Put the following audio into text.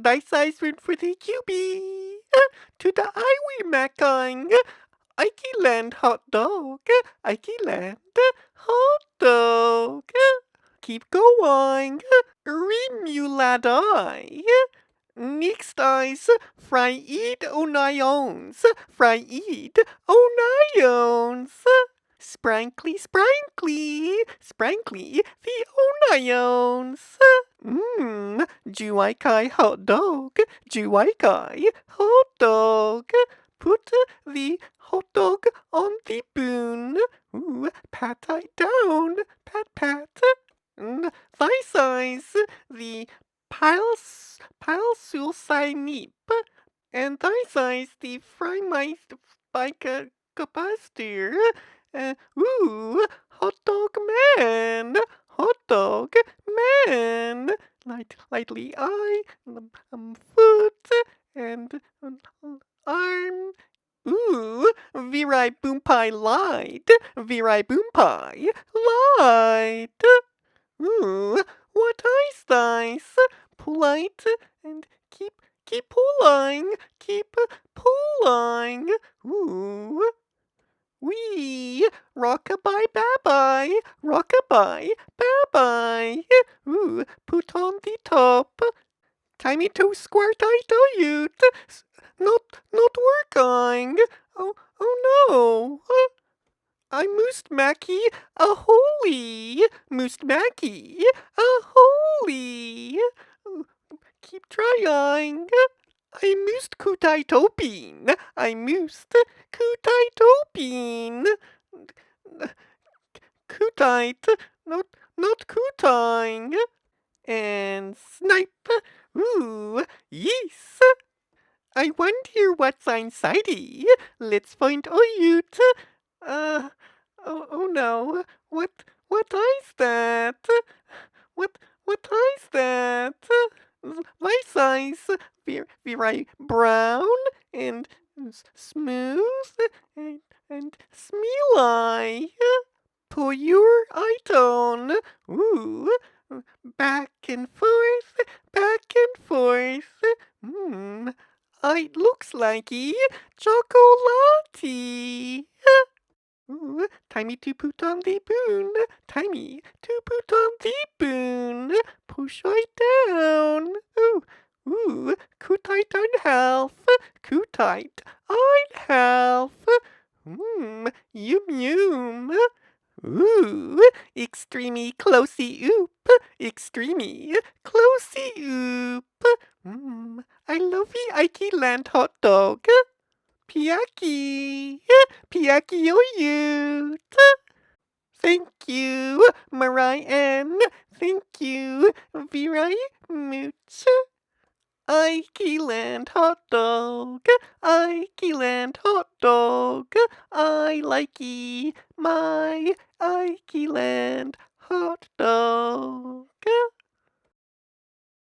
Dice Runforthecube to the highway macking. Iceland hot dog. Iceland hot dog. Keep going. Remoulade. Next ice. Fried onions. Fried onions. Sprankly, sprankly the onions. Juikai hot dog, Juikai hot dog. Put the hot dog on the bone. Pat it down, pat. Thigh size, the Pylsusinnep, and thigh size, the fry my bike capacitor. Hot dog man, hot dog man. Lightly eye, foot, and arm. Virai boom pie light, virai boom pie light. What ice dice? Polite and keep pulling, keep pulling. Wee, rockabye, bye-bye, rockabye, bye-bye. Put on the top. Time to squirt I do you. Not working. Oh no. I moosed Mackie a holy. Moosed Mackie a holy. Keep trying. I moosed Kutaitopin. I moosed Kutaitopin. Kutait, not Kutine. And snipe. Yes. I wonder what's inside. Let's find out. Oh no. What is that? What is that? My size, very brown and smooth and smelly. Pour your iton. Back and forth, back and forth. It looks like chocolate. Time to put on the spoon. Time to put on the spoon. Push right down. Kutite on half. Kutite on half. Yum. Extremely closey oop. Extremely closey oop. I love the Iceland hot dog. Piaki Oyut. Thank you, Marianne. Thank you very much. Iceland hot dog. Iceland hot dog. I like my Iceland hot dog.